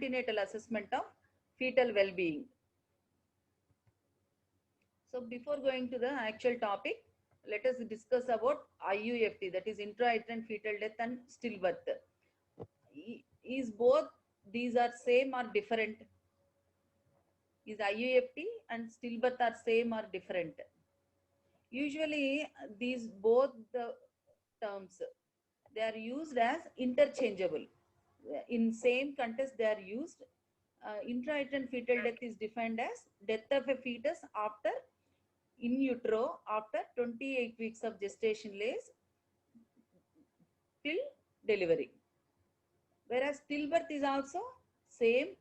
antenatal assessment of fetal well-being. So before going to the actual topic, let us discuss about IUFT, that is intrauterine fetal death and stillbirth. Is both these are same or different? Is IUFT and stillbirth are same or different? Usually these both the terms, they are used as interchangeable. In same context they are used. Intrauterine fetal death is defined as death of a fetus after in utero after 28 weeks of gestation age till delivery. Whereas stillbirth is also same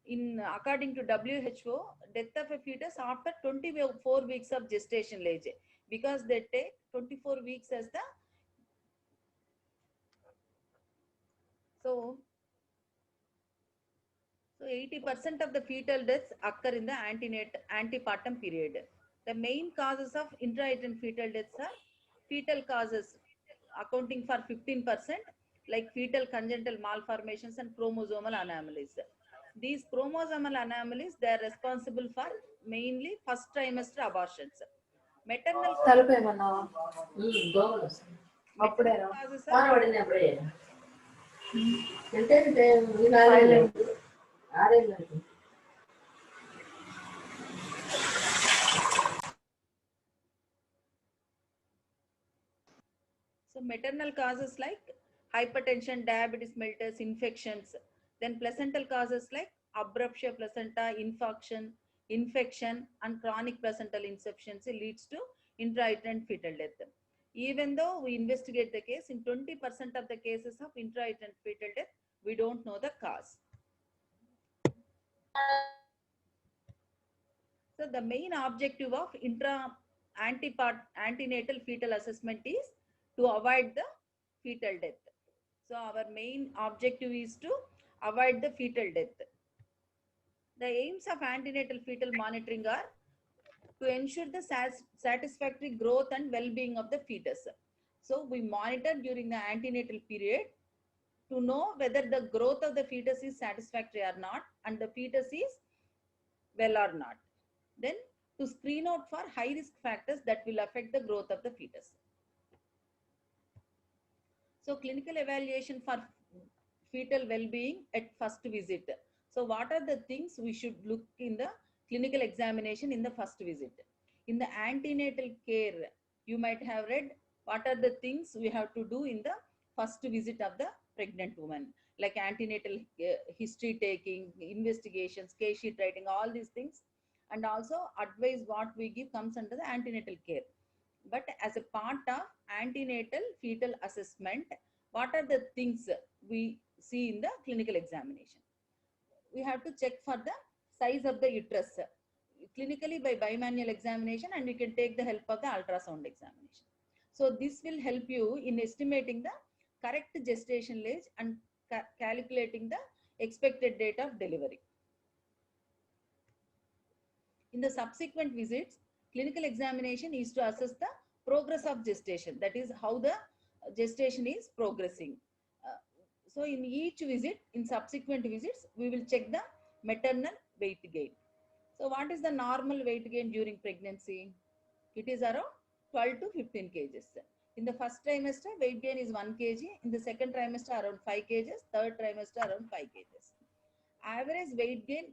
in according to WHO, death of a fetus after 24 weeks of gestation age, because they take 24 weeks as the so 80% of the fetal deaths occur in the antepartum period. The main causes of intrauterine fetal deaths are fetal causes, accounting for 15%, like fetal congenital malformations and chromosomal anomalies. These chromosomal anomalies, they are responsible for mainly first trimester abortions. Maternal causes are so maternal causes like hypertension, diabetes mellitus, infections. Then placental causes like abruptia placenta, infection, and chronic placental insufficiency leads to intrauterine fetal death. Even though we investigate the case, in 20% of the cases of intrauterine fetal death, we don't know the cause. So the main objective of antenatal fetal assessment is to avoid the fetal death. So our main objective is to avoid the fetal death. The aims of antenatal fetal monitoring are to ensure the satisfactory growth and well-being of the fetus. So we monitor during the antenatal period to know whether the growth of the fetus is satisfactory or not, and the fetus is well or not. Then to screen out for high risk factors that will affect the growth of the fetus. So clinical evaluation for fetal well-being at first visit. So what are the things we should look in the clinical examination in the first visit? In the antenatal care, you might have read what are the things we have to do in the first visit of the pregnant woman, like antenatal history taking, investigations, case sheet writing, all these things. And also advice what we give comes under the antenatal care. But as a part of antenatal fetal assessment, what are the things we see in the clinical examination? We have to check for the size of the uterus clinically by bimanual examination, and you can take the help of the ultrasound examination. So this will help you in estimating the correct gestation age and calculating the expected date of delivery. In the subsequent visits, clinical examination is to assess the progress of gestation, that is how the gestation is progressing. So in each visit, in subsequent visits, we will check the maternal weight gain. So what is the normal weight gain during pregnancy? It is around 12 to 15 kgs. In the first trimester, weight gain is 1 kg. In the second trimester, around 5 kgs. Third trimester, around 5 kgs. Average weight gain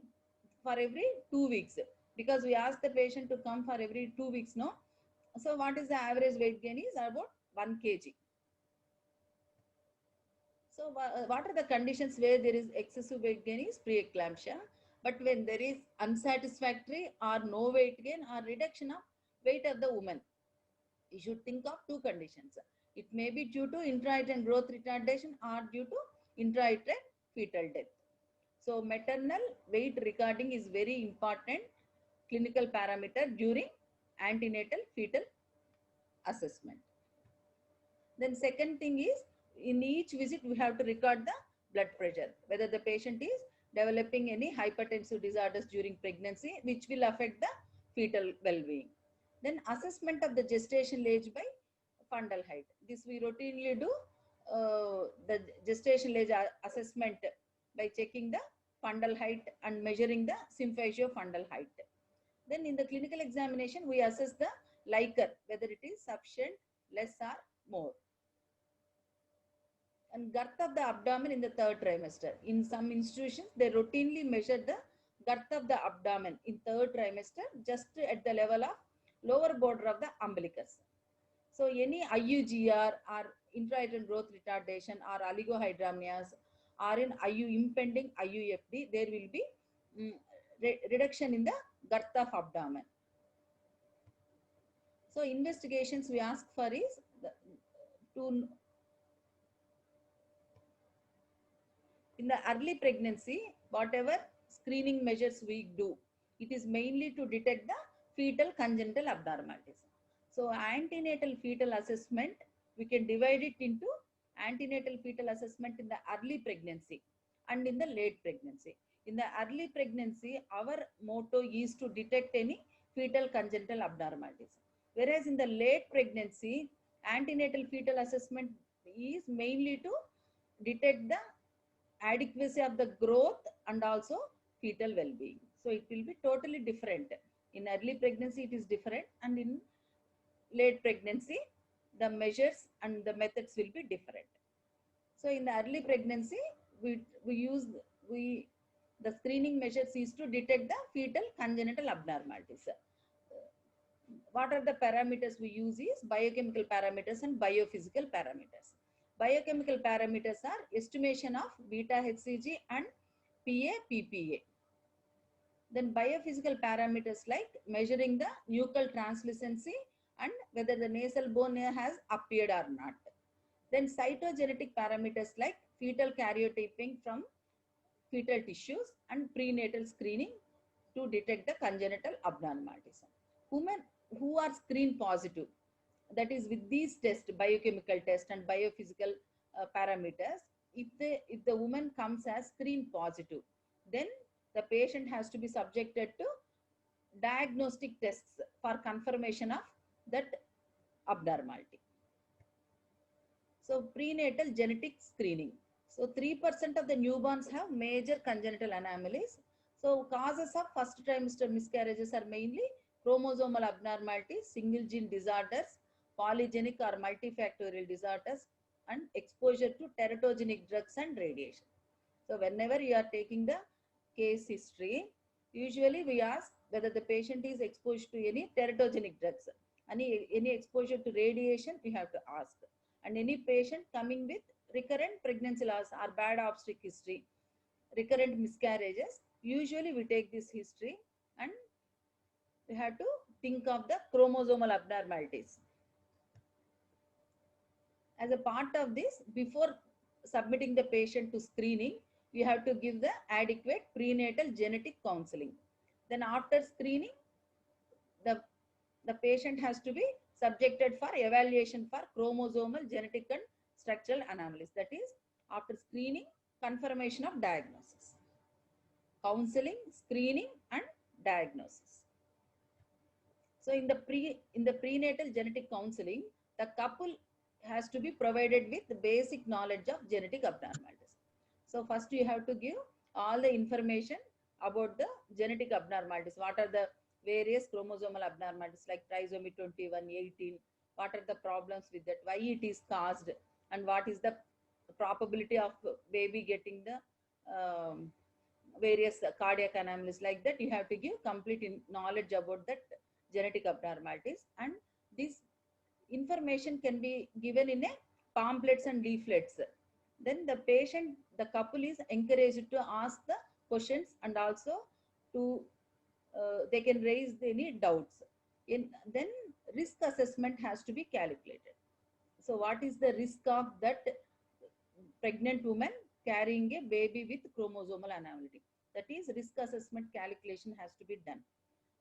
for every 2 weeks. Because we ask the patient to come for every 2 weeks, no? So what is the average weight gain is about 1 kg. So what are the conditions where there is excessive weight gain is preeclampsia. But when there is unsatisfactory or no weight gain or reduction of weight of the woman, you should think of two conditions. It may be due to intrauterine growth retardation or due to intrauterine fetal death. So maternal weight recording is very important clinical parameter during antenatal fetal assessment. Then second thing is, in each visit we have to record the blood pressure, whether the patient is developing any hypertensive disorders during pregnancy, which will affect the fetal well-being. Then assessment of the gestation age by fundal height. This we routinely do the gestation age assessment by checking the fundal height and measuring the symphysiofundal height. Then in the clinical examination, we assess the Likert, whether it is sufficient, less or more. And girth of the abdomen in the third trimester. In some institutions, they routinely measure the girth of the abdomen in third trimester just at the level of lower border of the umbilicus. So any IUGR or intrauterine growth retardation or oligohydramnios or in impending IUFD, there will be reduction in the girth of abdomen. So investigations we ask for is in the early pregnancy, whatever screening measures we do, it is mainly to detect the fetal congenital abnormalities. So antenatal fetal assessment, we can divide it into antenatal fetal assessment in the early pregnancy and in the late pregnancy. In the early pregnancy, our motto is to detect any fetal congenital abnormalities. Whereas in the late pregnancy, antenatal fetal assessment is mainly to detect the adequacy of the growth and also fetal well-being. So it will be totally different. In early pregnancy, it is different, and in late pregnancy, the measures and the methods will be different. So in the early pregnancy, the screening measures is to detect the fetal congenital abnormalities. What are the parameters we use is biochemical parameters and biophysical parameters. Biochemical parameters are estimation of beta HCG and PA-PPA. Then biophysical parameters like measuring the nuchal translucency and whether the nasal bone has appeared or not. Then cytogenetic parameters like fetal karyotyping from fetal tissues and prenatal screening to detect the congenital abnormalities. Women who are screen positive, that is with these tests, biochemical test and biophysical parameters, if the woman comes as screen positive, then the patient has to be subjected to diagnostic tests for confirmation of that abnormality. So prenatal genetic screening. So 3% of the newborns have major congenital anomalies. So causes of first trimester miscarriages are mainly chromosomal abnormalities, single gene disorders, polygenic or multifactorial disorders, and exposure to teratogenic drugs and radiation. So whenever you are taking the case history, usually we ask whether the patient is exposed to any teratogenic drugs. Any exposure to radiation, we have to ask. And any patient coming with recurrent pregnancy loss or bad obstetric history, recurrent miscarriages, usually we take this history and we have to think of the chromosomal abnormalities. As a part of this, before submitting the patient to screening, we have to give the adequate prenatal genetic counseling. Then after screening, the patient has to be subjected for evaluation for chromosomal, genetic and structural anomalies. That is, after screening, confirmation of diagnosis. Counseling, screening and diagnosis. So in the prenatal genetic counseling, the couple has to be provided with the basic knowledge of genetic abnormalities. So first you have to give all the information about the genetic abnormalities. What are the various chromosomal abnormalities like trisomy 21, 18, what are the problems with that, why it is caused, and what is the probability of baby getting the various cardiac anomalies. Like that, you have to give complete knowledge about that genetic abnormalities, and this information can be given in a pamphlets and leaflets. Then the couple is encouraged to ask the questions, and also to they can raise any doubts. Then risk assessment has to be calculated. So what is the risk of that pregnant woman carrying a baby with chromosomal anomaly? That is, risk assessment calculation has to be done.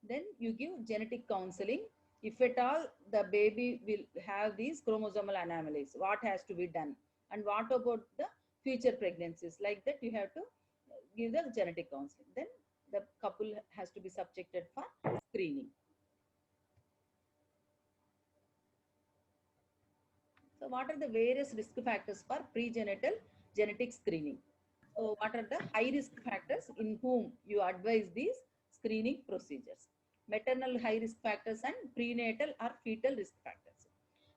Then you give genetic counseling. If at all the baby will have these chromosomal anomalies, what has to be done? And what about the future pregnancies? Like that, you have to give the genetic counseling. Then the couple has to be subjected for screening. So what are the various risk factors for pregenital genetic screening? So what are the high risk factors in whom you advise these screening procedures? Maternal high risk factors and prenatal or fetal risk factors.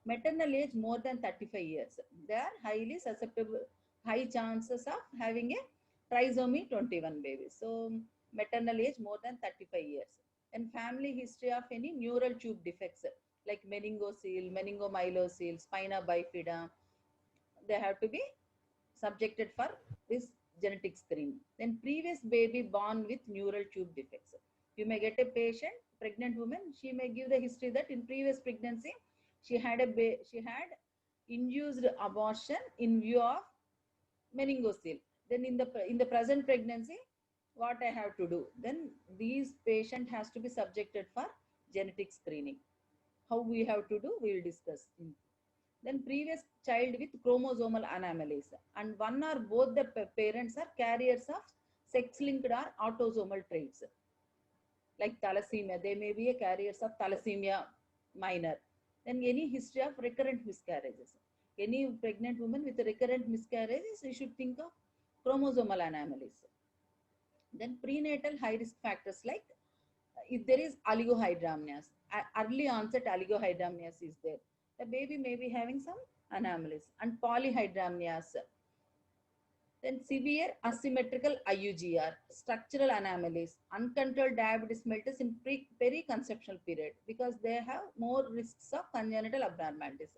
Maternal age more than 35 years. They are highly susceptible, high chances of having a trisomy 21 baby. So maternal age more than 35 years. And family history of any neural tube defects like meningocele, meningomyelocele, spina bifida, they have to be subjected for this genetic screening. Then previous baby born with neural tube defects. You may get a patient, pregnant woman, she may give the history that in previous pregnancy she had she had induced abortion in view of meningocele. Then in the present pregnancy, what I have to do? Then these patient has to be subjected for genetic screening. How we have to do, we will discuss. Then previous child with chromosomal anomalies, and one or both the parents are carriers of sex-linked or autosomal traits like thalassemia. They may be a carriers of thalassemia minor. Then any history of recurrent miscarriages. Any pregnant woman with recurrent miscarriages, you should think of chromosomal anomalies. Then prenatal high risk factors like if there is oligohydramnios, early onset oligohydramnios is there, the baby may be having some anomalies, and polyhydramnios. Then severe asymmetrical IUGR, structural anomalies, uncontrolled diabetes mellitus in periconceptual period because they have more risks of congenital abnormalities.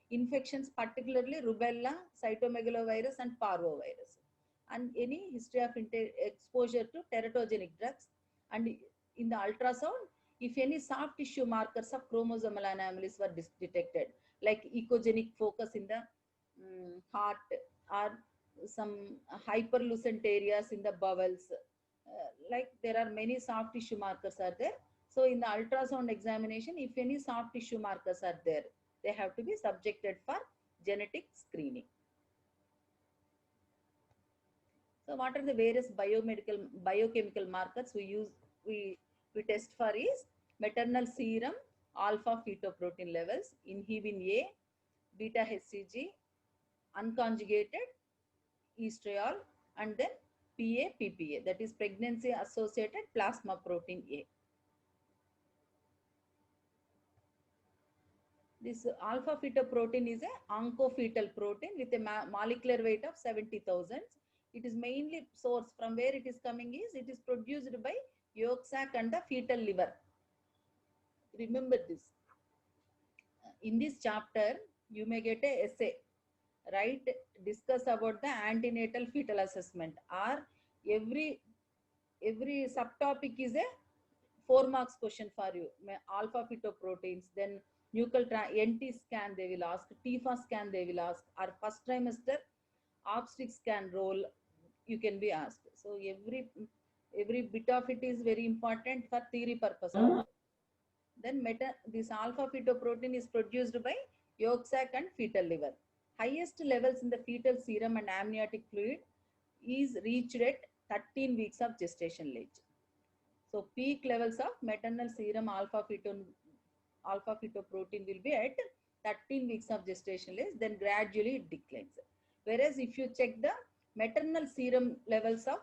Infections, particularly rubella, cytomegalovirus, and parvovirus. And any history of exposure to teratogenic drugs. And in the ultrasound, if any soft tissue markers of chromosomal anomalies were detected, like echogenic focus in the heart or some hyperlucent areas in the bowels, like there are many soft tissue markers are there. So in the ultrasound examination, if any soft tissue markers are there, they have to be subjected for genetic screening. So what are the various biochemical markers we test for is maternal serum alpha fetoprotein levels, inhibin A, beta HCG, unconjugated estriol, and then PA-PPA, that is pregnancy associated plasma protein A. This alpha fetoprotein is a oncofetal protein with a molecular weight of 70,000. It is mainly sourced from where it is coming is it is produced by yolk sac and the fetal liver. Remember this. In this chapter, you may get a essay, right? Discuss about the antenatal fetal assessment, or every subtopic is a 4 marks question for you. Alpha fetoproteins, then nuchal NT scan they will ask, TIFA scan they will ask, or first trimester obstetric scan role you can be asked. So every bit of it is very important for theory purpose. Then this alpha fetoprotein is produced by yolk sac and fetal liver. Highest levels in the fetal serum and amniotic fluid is reached at 13 weeks of gestation age. So peak levels of maternal serum alpha fetoprotein will be at 13 weeks of gestation age, then gradually it declines. Whereas if you check the maternal serum levels of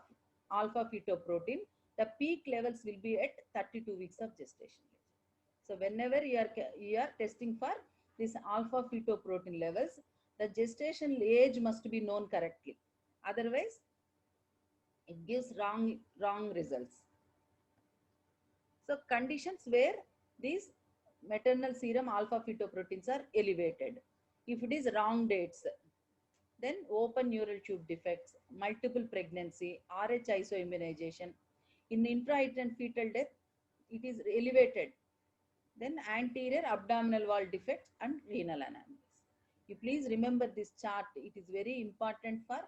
alpha fetoprotein, the peak levels will be at 32 weeks of gestation age. So whenever you are testing for this alpha fetoprotein levels, the gestation age must be known correctly. Otherwise, it gives wrong results. So conditions where these maternal serum alpha fetoproteins are elevated. If it is wrong dates, then open neural tube defects, multiple pregnancy, RH isoimmunization. In intrauterine fetal death, it is elevated. Then anterior abdominal wall defects and renal anomalies. You please remember this chart. It is very important for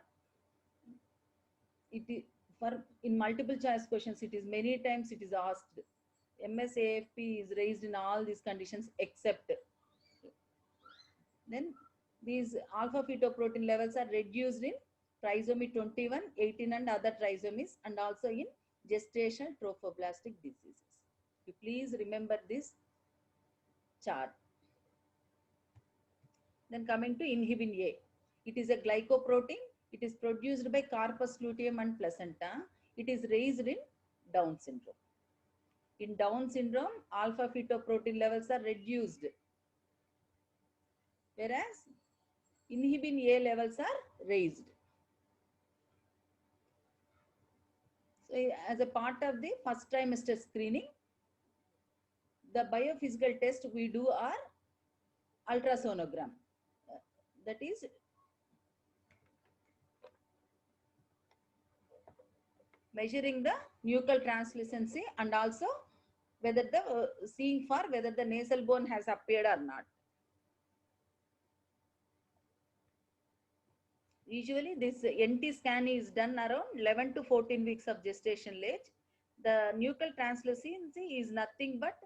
in multiple choice questions. It is many times it is asked. MSAFP is raised in all these conditions except. Then these alpha fetoprotein levels are reduced in trisomy 21, 18 and other trisomies, and also in gestational trophoblastic diseases. You please remember this chart. Then coming to inhibin A. It is a glycoprotein It is produced by corpus luteum and placenta. It is raised in Down syndrome. In Down syndrome, alpha fetoprotein levels are reduced, whereas inhibin A levels are raised. So, as a part of the first trimester screening, the biophysical test we do are ultrasonogram. That is measuring the nuchal translucency and also whether the seeing for whether the nasal bone has appeared or not. Usually this NT scan is done around 11 to 14 weeks of gestation age. The nuchal translucency is nothing but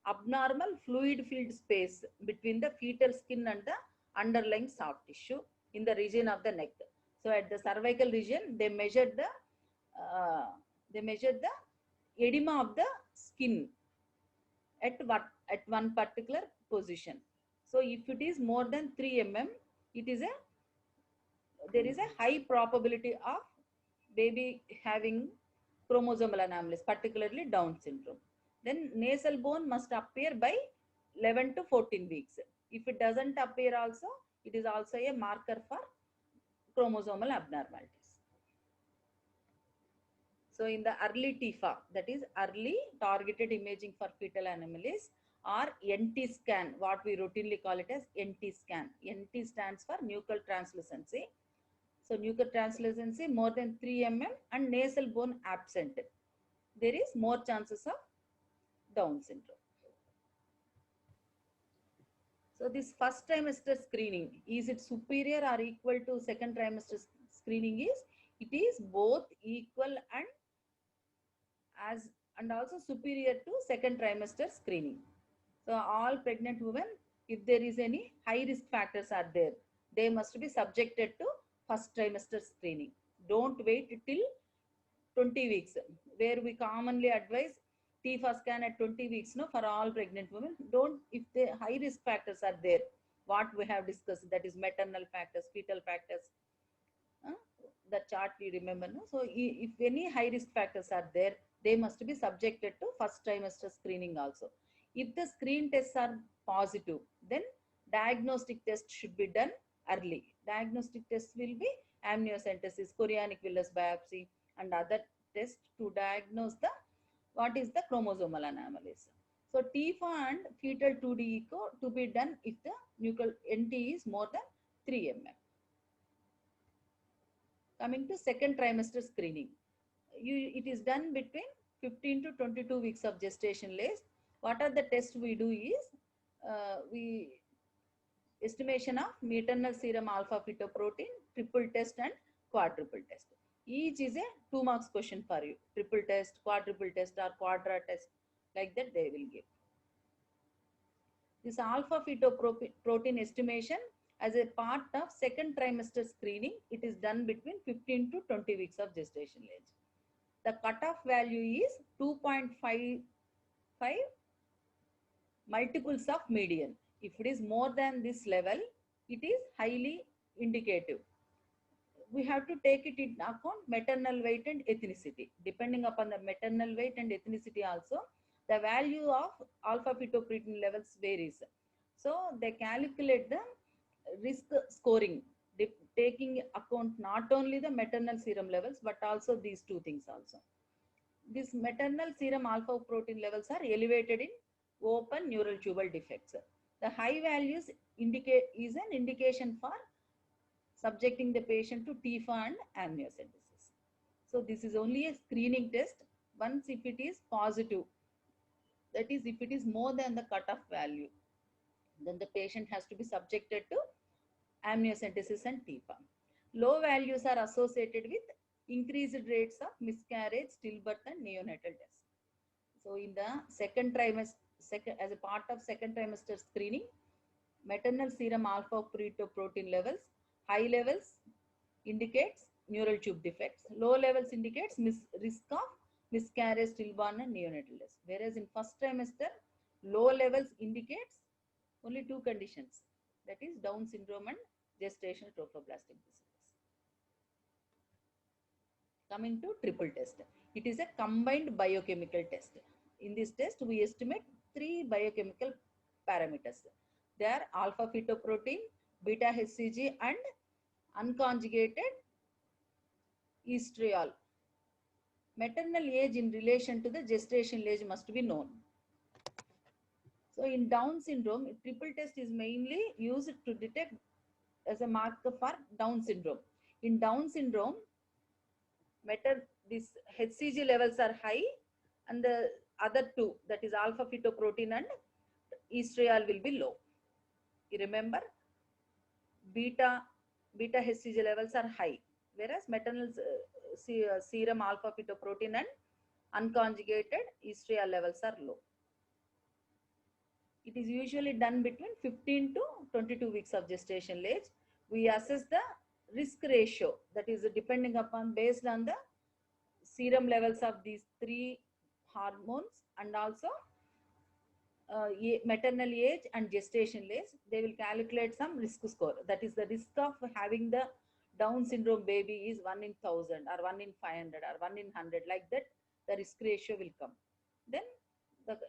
abnormal fluid filled space between the fetal skin and the underlying soft tissue in the region of the neck. So at the cervical region, they measured uh, the edema of the skin at one particular position. So if it is more than 3 mm, it is a there is a high probability of baby having chromosomal anomalies, particularly Down syndrome. Then nasal bone must appear by 11 to 14 weeks. If it doesn't appear also, it is also a marker for chromosomal abnormalities. So in the early TIFA, that is early targeted imaging for fetal anomalies, or NT scan, what we routinely call it as NT scan. NT stands for nuchal translucency. So nuchal translucency more than 3 mm and nasal bone absent. There is more chances of Down syndrome. So this first trimester screening, is it superior or equal to second trimester screening? It is both equal and also superior to second trimester screening. So all pregnant women, if there is any high risk factors are there, they must be subjected to first trimester screening. Don't wait till 20 weeks, where we commonly advise TIFA scan at 20 weeks, no, for all pregnant women. Don't, if the high risk factors are there, what we have discussed, that is maternal factors, fetal factors, uh, the chart we remember, no? So if any high risk factors are there, they must be subjected to first trimester screening also. If the screen tests are positive, then diagnostic test should be done early. Diagnostic tests will be amniocentesis, chorionic villus biopsy, and other tests to diagnose the what is the chromosomal anomalies. So TIFA and fetal 2D echo to be done if the nuchal NT is more than 3 mm. Coming to second trimester screening, it is done between 15 to 22 weeks of gestation age. What are the tests we do is we estimation of maternal serum alpha fetoprotein, triple test and quadruple test. Each is a 2 marks question for you. Triple test, quadruple test or quadra test, like that they will give. This alpha fetoprotein estimation as a part of second trimester screening, it is done between 15 to 20 weeks of gestation age. The cutoff value is 2.55 multiples of median. If it is more than this level, it is highly indicative. We have to take it in account maternal weight and ethnicity. Depending upon the maternal weight and ethnicity also, the value of alpha fetoprotein levels varies. So they calculate the risk scoring, taking account not only the maternal serum levels, but also these two things also. These maternal serum alpha protein levels are elevated in open neural tubal defects. The high values is an indication for subjecting the patient to TIFA and amniocentesis. So this is only a screening test. Once if it is positive, that is if it is more than the cutoff value, then the patient has to be subjected to amniocentesis and TIFA. Low values are associated with increased rates of miscarriage, stillbirth and neonatal deaths. So in the second trimester, as a part of second trimester screening, maternal serum alpha fetoprotein levels, high levels indicates neural tube defects, low levels indicates risk of miscarriage, stillborn and neonatal deaths. Whereas in first trimester, low levels indicates only two conditions, that is Down syndrome and gestational trophoblastic disease. Coming to triple test, it is a combined biochemical test. In this test, we estimate three biochemical parameters. They are alpha fetoprotein, beta HCG, and unconjugated estriol. Maternal age in relation to the gestational age must be known. So in Down syndrome, triple test is mainly used to detect as a marker for Down syndrome. In Down syndrome, this HCG levels are high, and the other two, that is alpha fetoprotein and estriol, will be low. You remember, beta HCG levels are high, whereas maternal serum alpha fetoprotein and unconjugated estriol levels are low. It is usually done between 15 to 22 weeks of gestational age. We assess the risk ratio, that is depending upon, based on the serum levels of these three hormones, and also maternal age and gestational age. They will calculate some risk score, that is the risk of having the Down syndrome baby is 1 in 1000 or 1 in 500 or 1 in 100, like that the risk ratio will come. Then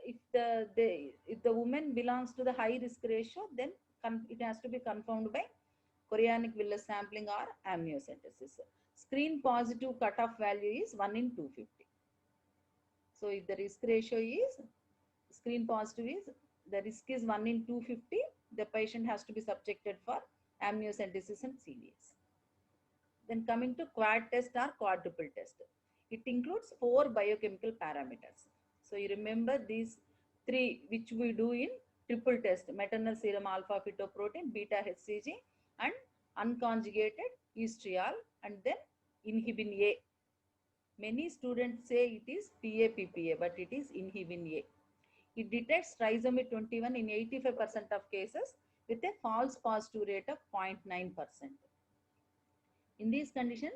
if the woman belongs to the high risk ratio, then it has to be confirmed by chorionic villus sampling or amniocentesis. Screen positive cutoff value is 1 in 250. So if the risk ratio is screen positive, is the risk is 1 in 250, the patient has to be subjected for amniocentesis and CVS. Then coming to quad test or quadruple test, it includes 4 biochemical parameters. So you remember these 3 which we do in triple test: maternal serum alpha fetoprotein, beta HCG, and unconjugated estriol, and then inhibin A. Many students say it is PA-PPA, but it is inhibin A. It detects trisomy 21 in 85% of cases with a false positive rate of 0.9%. In these conditions,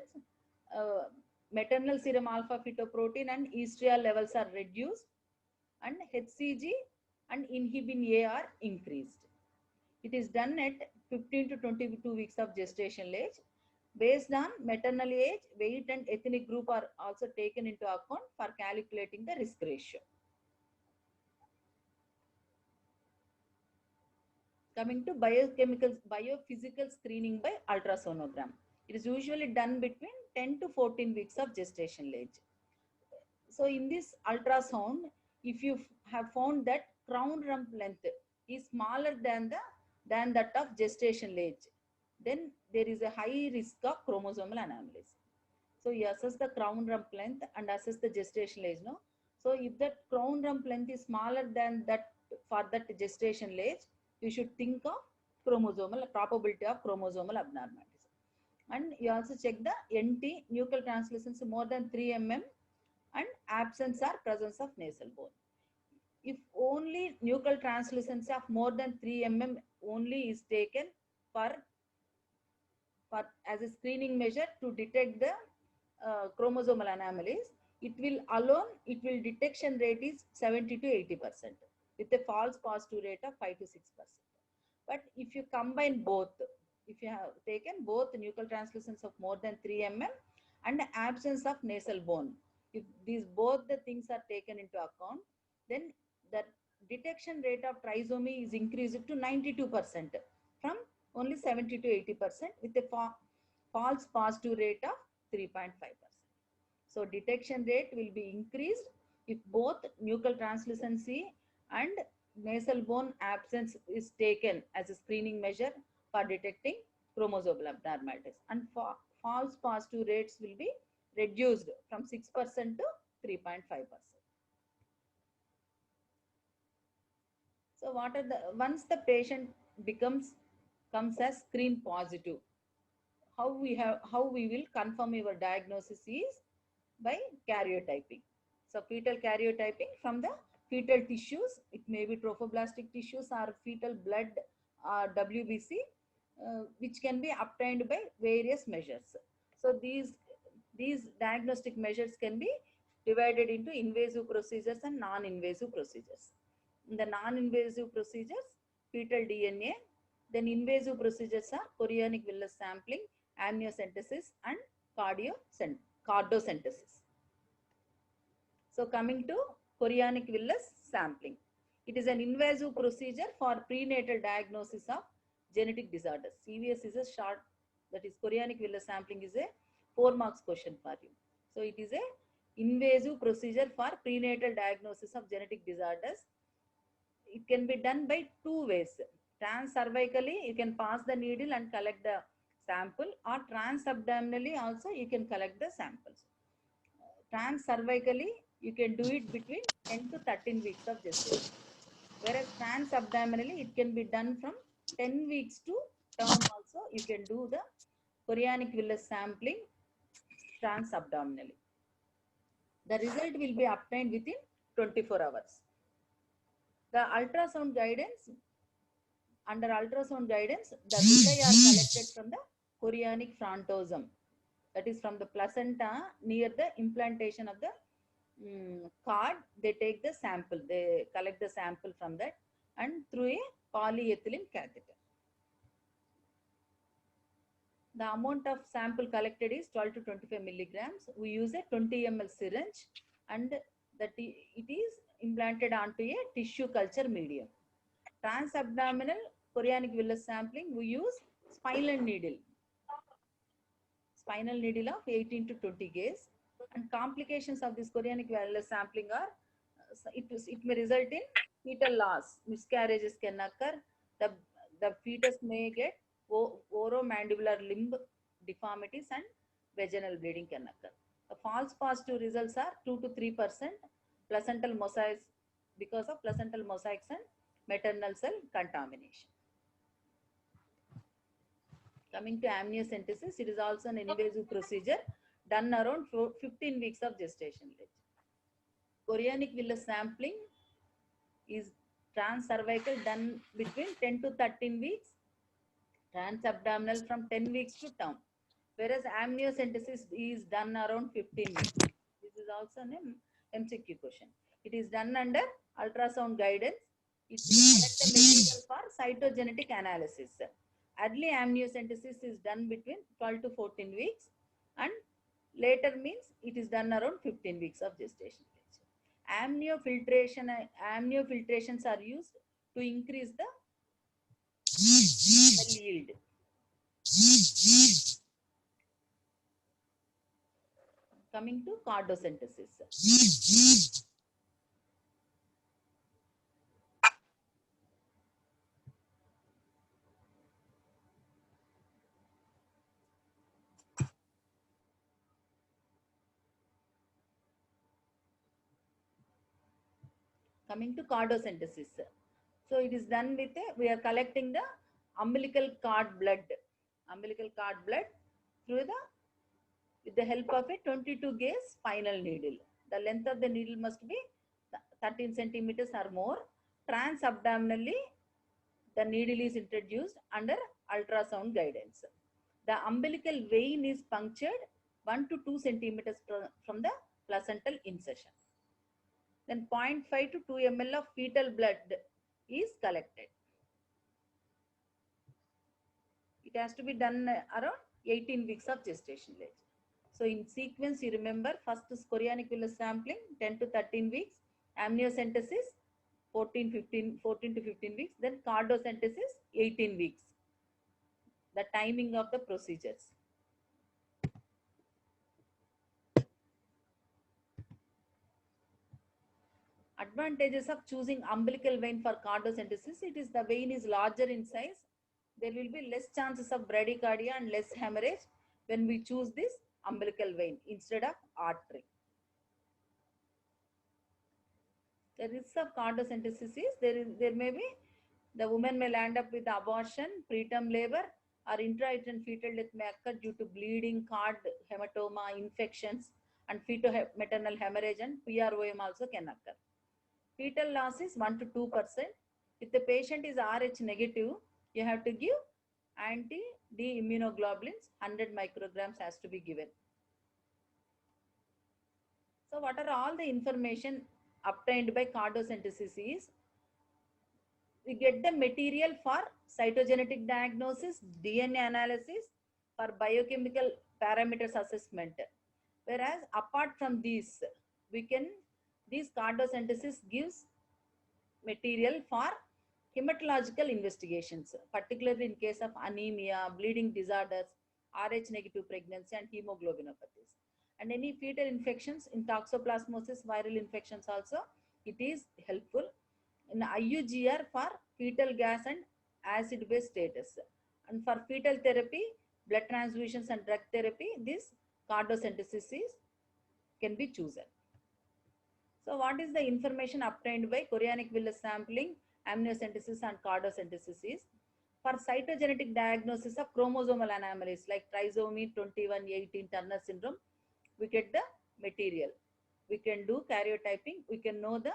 uh, maternal serum alpha fetoprotein and estriol levels are reduced, and HCG and inhibin A are increased. It is done at 15 to 22 weeks of gestational age. Based on maternal age, weight, and ethnic group are also taken into account for calculating the risk ratio. Coming to biophysical screening by ultrasonogram. It is usually done between 10 to 14 weeks of gestational age. So in this ultrasound, if you have found that crown rump length is smaller than that of gestational age, then there is a high risk of chromosomal anomalies. So you assess the crown rump length and assess the gestational age. No, so if that crown rump length is smaller than that for that gestational age, you should think of probability of chromosomal abnormalities. And you also check the NT, nuchal translucency more than 3 mm, and absence or presence of nasal bone. If only nuchal translucency of more than 3 mm only is taken for as a screening measure to detect the chromosomal anomalies, it will detection rate is 70 to 80% with a false positive rate of 5 to 6%. But if you combine both, if you have taken both nuchal translucence of more than 3 mm and absence of nasal bone, if these both the things are taken into account, then the detection rate of trisomy is increased to 92% from only 70 to 80% with a false positive rate of 3.5%. So detection rate will be increased if both nuchal translucency and nasal bone absence is taken as a screening measure for detecting chromosomal abnormalities, and false positive rates will be reduced from 6% to 3.5%. So what are the, once the patient comes as screen positive, how we will confirm your diagnosis is by karyotyping. So fetal karyotyping from the fetal tissues, it may be trophoblastic tissues or fetal blood or WBC, which can be obtained by various measures. So these diagnostic measures can be divided into invasive procedures and non-invasive procedures. In the non-invasive procedures, fetal DNA, then invasive procedures are chorionic villus sampling, amniocentesis, and cardosynthesis. So coming to chorionic villus sampling. It is an invasive procedure for prenatal diagnosis of genetic disorders. CVS is a short, that is chorionic villus sampling is a 4 marks question for you. So it is a invasive procedure for prenatal diagnosis of genetic disorders. It can be done by two ways. Transcervically, you can pass the needle and collect the sample, or transabdominally also you can collect the samples. Transcervically, you can do it between 10 to 13 weeks of gestation. Whereas transabdominally, it can be done from 10 weeks to term also. You can do the chorionic villus sampling transabdominally. The result will be obtained within 24 hours. The ultrasound guidance, under ultrasound guidance, the villi are collected from the chorionic frontosome. That is from the placenta near the implantation of the cord. They take the sample, they collect the sample from that and through a polyethylene catheter. The amount of sample collected is 12 to 25 milligrams. We use a 20 ml syringe and that it is implanted onto a tissue culture medium. Transabdominal chorionic villus sampling, we use spinal needle of 18 to 20 gauge. And complications of this chorionic villus sampling are, it may result in fetal loss, miscarriages can occur, the fetus may get oromandibular limb deformities and vaginal bleeding can occur. The false positive results are 2 to 3% placental mosaics, because of placental mosaics and maternal cell contamination. Coming to amniocentesis, it is also an invasive procedure done around 15 weeks of gestation age. Chorionic villus sampling is transcervical done between 10 to 13 weeks, transabdominal from 10 weeks to term, whereas amniocentesis is done around 15 weeks. This is also an MCQ question. It is done under ultrasound guidance. It is for cytogenetic analysis. Early amniocentesis is done between 12 to 14 weeks and later means it is done around 15 weeks of gestation. Amniofiltrations are used to increase the cell yield. Coming to cardosynthesis. Coming to cardosynthesis. So it is done with we are collecting the umbilical cord blood through with the help of a 22 gauge spinal needle. The length of the needle must be 13 centimeters or more. Transabdominally, the needle is introduced under ultrasound guidance. The umbilical vein is punctured 1 to 2 centimeters from the placental incision. Then 0.5 to 2 ml of fetal blood is collected. It has to be done around 18 weeks of gestation age. So in sequence, you remember, first is chorionic villus sampling, 10 to 13 weeks, amniocentesis, 14 to 15 weeks, then cardosynthesis, 18 weeks. The timing of the procedures. Advantages of choosing umbilical vein for cardosynthesis, it is the vein is larger in size. There will be less chances of bradycardia and less hemorrhage when we choose this umbilical vein instead of artery. The risks of cardosynthesis is there may be the woman may land up with abortion, preterm labor, or intrauterine fetal death may occur due to bleeding, cord hematoma, infections, and feto-maternal hemorrhage and PROM also can occur. Fetal loss is 1 to 2%. If the patient is Rh negative, you have to give anti-D immunoglobulins, 100 micrograms has to be given. So what are all the information obtained by cardosynthesis is, we get the material for cytogenetic diagnosis, DNA analysis, for biochemical parameters assessment. Whereas apart from these, we can, these cardiosynthesis gives material for hematological investigations, particularly in case of anemia, bleeding disorders, Rh negative pregnancy, and hemoglobinopathies. And any fetal infections in toxoplasmosis, viral infections also, it is helpful. In IUGR for fetal gas and acid base status. And for fetal therapy, blood transfusions and drug therapy, this cardiosynthesis is, can be chosen. So what is the information obtained by chorionic villus sampling, amniocentesis and cardiosynthesis is, for cytogenetic diagnosis of chromosomal anomalies like trisomy 2118 Turner syndrome, we get the material. We can do karyotyping, we can know the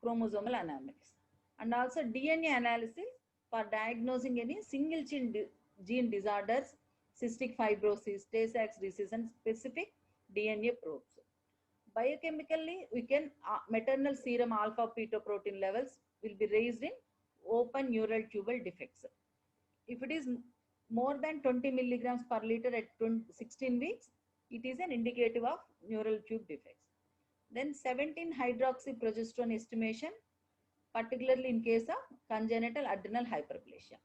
chromosomal anomalies. And also DNA analysis for diagnosing any single gene disorders, cystic fibrosis, Tay Sachs disease, and specific DNA probes. Biochemically, we can maternal serum alpha fetoprotein levels will be raised in open neural tubal defects. If it is more than 20 milligrams per liter at 16 weeks, it is an indicative of neural tube defects. Then 17 hydroxyprogesterone estimation, particularly in case of congenital adrenal hyperplasia.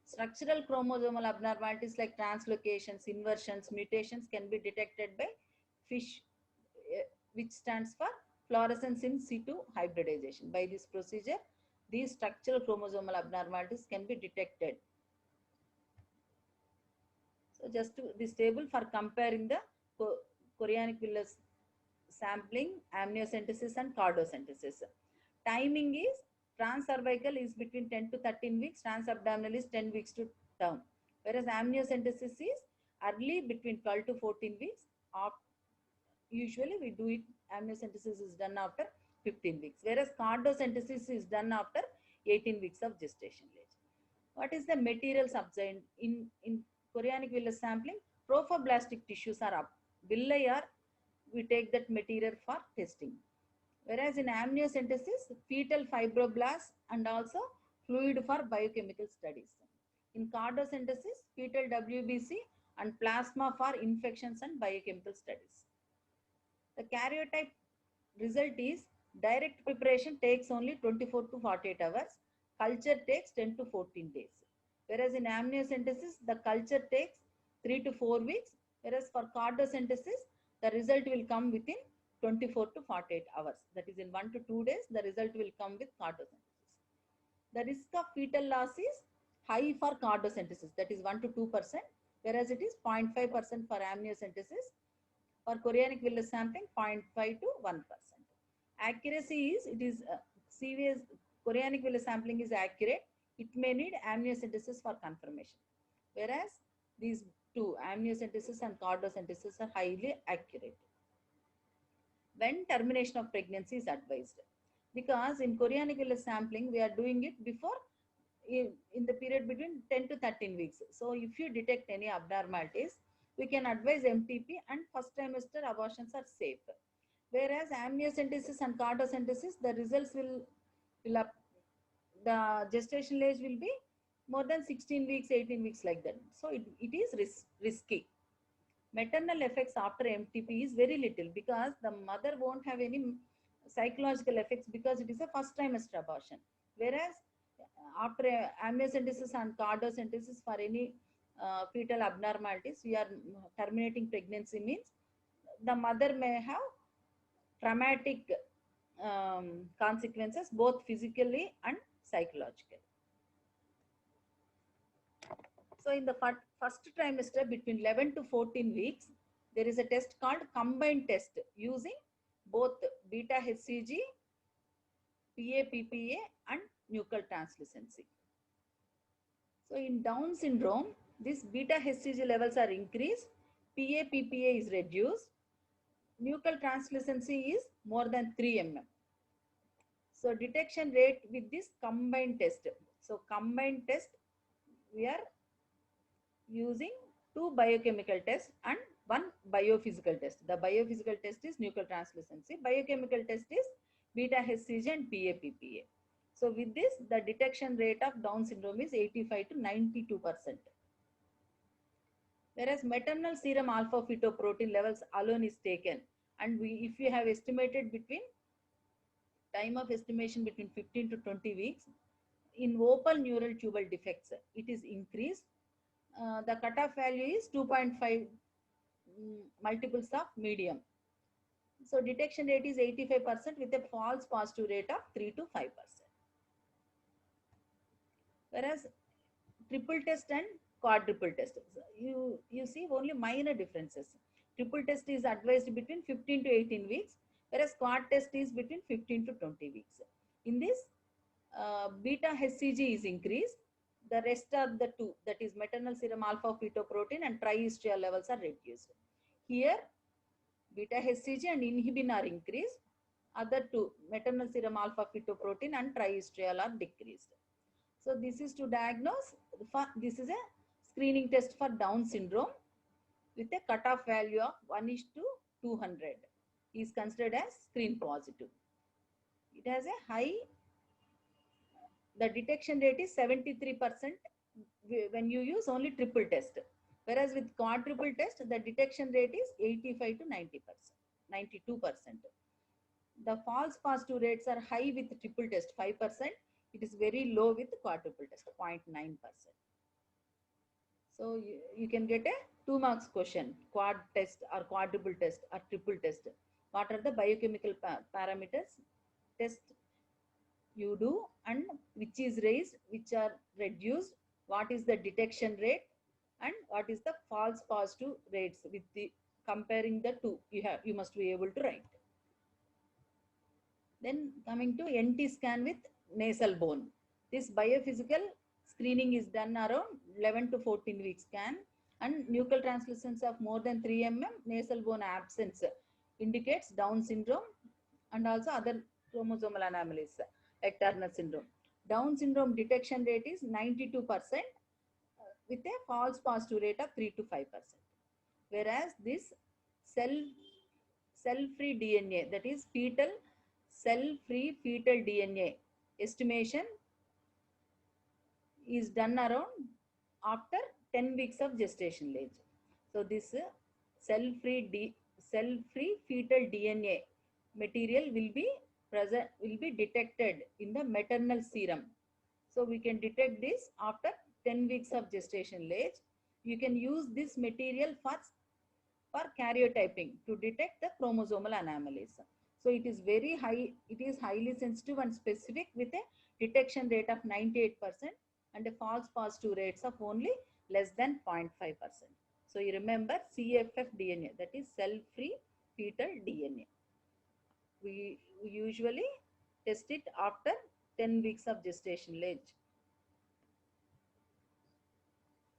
Structural chromosomal abnormalities like translocations, inversions, mutations can be detected by FISH, which stands for fluorescence in situ hybridization. By this procedure, these structural chromosomal abnormalities can be detected. So just to this table for comparing the chorionic villus sampling, amniocentesis and cardiosynthesis. Timing is transcervical is between 10 to 13 weeks, transabdominal is 10 weeks to term. Whereas amniocentesis is early between 12 to 14 weeks. Usually we do it, amniocentesis is done after 15 weeks. Whereas cardiosynthesis is done after 18 weeks of gestation age. What is the material substance in chorionic villus sampling? Trophoblastic tissues are up. Villi are, we take that material for testing. Whereas in amniocentesis, fetal fibroblasts and also fluid for biochemical studies. In cardiosynthesis, fetal WBC and plasma for infections and biochemical studies. The karyotype result is direct preparation takes only 24 to 48 hours. Culture takes 10 to 14 days. Whereas in amniocentesis, the culture takes 3 to 4 weeks. Whereas for cardiosynthesis, the result will come within 24 to 48 hours. That is in 1 to 2 days, the result will come with cardiosynthesis. The risk of fetal loss is high for cardiosynthesis, that is 1 to 2%, whereas it is 0.5% for amniocentesis. For chorionic villus sampling, 0.5 to 1%. Accuracy is, it is CVS, chorionic villus sampling is accurate. It may need amniocentesis for confirmation. Whereas these two, amniocentesis and cardiosynthesis, are highly accurate. When termination of pregnancy is advised, because in chorionic villus sampling we are doing it before in the period between 10 to 13 weeks. So if you detect any abnormalities, we can advise MTP, and first trimester abortions are safe. Whereas amniocentesis and cardiosynthesis, the results will up, the gestation age will be more than 16 weeks, 18 weeks like that. So it is risky. Maternal effects after MTP is very little because the mother won't have any psychological effects because it is a first trimester abortion. Whereas after amniocentesis and cardiosynthesis for any fetal abnormalities, we are terminating pregnancy means the mother may have traumatic consequences both physically and psychologically. So in the first trimester between 11 to 14 weeks, there is a test called combined test using both beta HCG, PA-PPA and nuchal translucency. So in Down syndrome, this beta HCG levels are increased, PA-PPA is reduced, nuchal translucency is more than 3 mm. So detection rate with this combined test. So combined test, we are using 2 biochemical tests and 1 biophysical test. The biophysical test is nuchal translucency. Biochemical test is beta HCG and PA-PPA. So with this, the detection rate of Down syndrome is 85 to 92%. Whereas maternal serum alpha fetoprotein levels alone is taken, and if you have estimated between time of estimation between 15 to 20 weeks, in open neural tubal defects, it is increased. The cutoff value is 2.5 multiples of medium. So detection rate is 85% with a false positive rate of 3 to 5%. Whereas triple test and quadruple test, you see only minor differences. Triple test is advised between 15 to 18 weeks, whereas quad test is between 15 to 20 weeks. In this, beta HCG is increased. The rest of the two, that is maternal serum alpha fetoprotein and triestriol levels are reduced. Here, beta HCG and inhibin are increased. Other two, maternal serum alpha fetoprotein and triestriol are decreased. So this is to diagnose. This is a screening test for Down syndrome with a cutoff value of 1:200 is considered as screen positive. It has a high, the detection rate is 73% when you use only triple test. Whereas with quadruple test, the detection rate is 85 to 90%, 92%. The false positive rates are high with triple test, 5%. It is very low with quadruple test, 0.9%. So you can get a 2 marks question, quad test or quadruple test or triple test. What are the biochemical parameters test you do and which is raised, which are reduced, what is the detection rate, and what is the false positive rates with the comparing the two. You must be able to write. Then coming to NT scan with nasal bone. This biophysical screening is done around 11 to 14 week scan, and nuchal translucence of more than 3 mm, nasal bone absence indicates Down syndrome and also other chromosomal anomalies like Turner syndrome. Down syndrome detection rate is 92% with a false positive rate of 3 to 5%. Whereas this cell-free DNA, that is fetal cell-free fetal DNA estimation is done around after 10 weeks of gestational age. So this cell-free fetal DNA material will be detected in the maternal serum. So we can detect this after 10 weeks of gestational age. You can use this material for karyotyping to detect the chromosomal anomalies. So it is very high, it is highly sensitive and specific with a detection rate of 98% and a false positive rates of only less than 0.5%. So you remember CFF DNA, that is cell-free fetal DNA. We usually test it after 10 weeks of gestational age.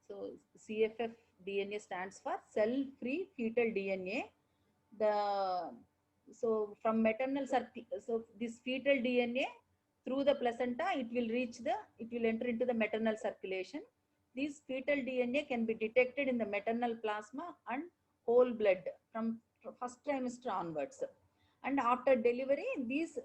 So CFF DNA stands for cell-free fetal DNA. So from maternal circle, so this fetal DNA through the placenta, it will enter into the maternal circulation. This fetal DNA can be detected in the maternal plasma and whole blood from first trimester onwards. And after delivery, these